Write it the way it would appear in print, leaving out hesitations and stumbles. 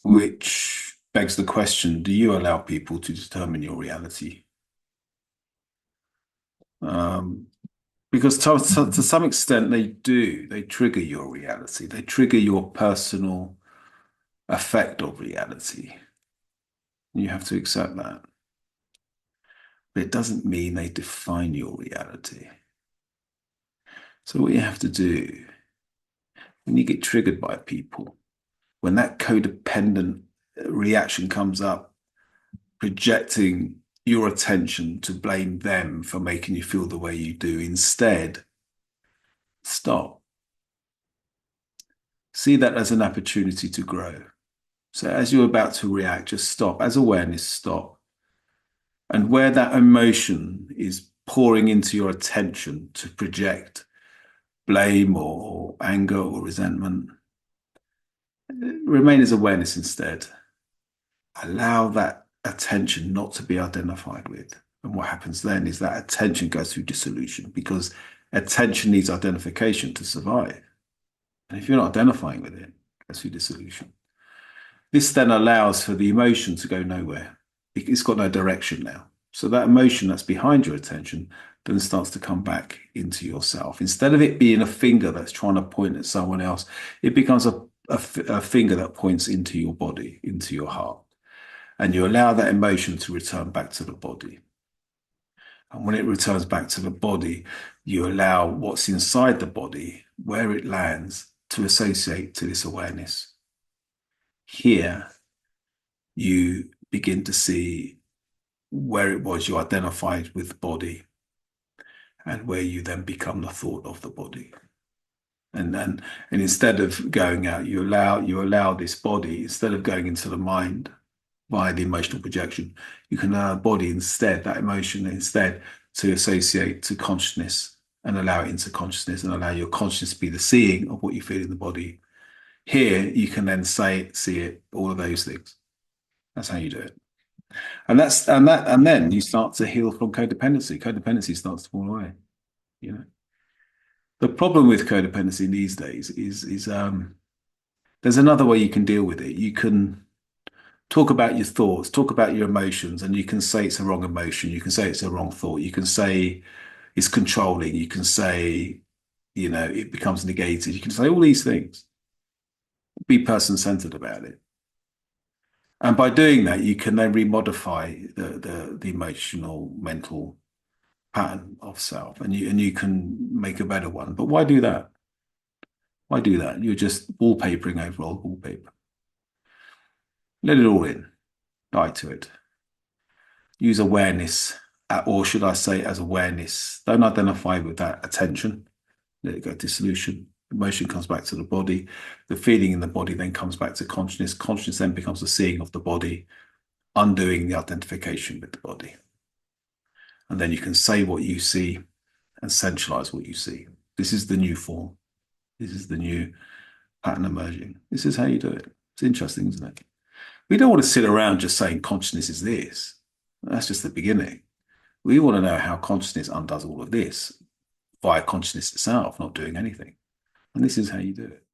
which begs the question, do you allow people to determine your reality? Um, because to some extent they do. They trigger your reality. They trigger your personal effect of reality. You have to accept that. But it doesn't mean they define your reality. So what you have to do when you get triggered by people, when that codependent reaction comes up, projecting your attention to blame them for making you feel the way you do, instead, stop. See that as an opportunity to grow. So as you're about to react, just stop. As awareness, stop. And where that emotion is pouring into your attention to project blame or anger or resentment, remain as awareness instead. Allow that attention not to be identified with. And what happens then is that attention goes through dissolution because attention needs identification to survive. And if you're not identifying with it, it goes through dissolution. This then allows for the emotion to go nowhere. It's got no direction now. So that emotion that's behind your attention then starts to come back into yourself. Instead of it being a finger that's trying to point at someone else, it becomes a finger that points into your body, into your heart. And you allow that emotion to return back to the body. And when it returns back to the body, you allow what's inside the body, where it lands, to associate to this awareness. Here, you begin to see where it was you identified with the body and where you then become the thought of the body. And instead of going out, you allow this body, instead of going into the mind via the emotional projection, you can allow the body instead, that emotion instead, to associate to consciousness and allow it into consciousness and allow your consciousness to be the seeing of what you feel in the body. Here, you can then say, see it, all of those things. That's how you do it. And then you start to heal from codependency. Codependency starts to fall away. You know, the problem with codependency these days is there's another way you can deal with it. You can talk about your thoughts, talk about your emotions, and you can say it's a wrong emotion. You can say it's a wrong thought. You can say it's controlling. You can say, it becomes negated. You can say all these things. Be person-centered about it. And by doing that, you can then remodify the emotional, mental pattern of self, and you can make a better one. But why do that? Why do that? You're just wallpapering over old wallpaper. Let it all in. Die to it. Use awareness, or should I say as awareness. Don't identify with that attention. Let it go to solution. Emotion comes back to the body. The feeling in the body then comes back to consciousness. Consciousness then becomes the seeing of the body, undoing the identification with the body. And then you can say what you see and centralize what you see. This is the new form. This is the new pattern emerging. This is how you do it. It's interesting, isn't it? We don't want to sit around just saying consciousness is this. That's just the beginning. We want to know how consciousness undoes all of this via consciousness itself, not doing anything. And this is how you do it.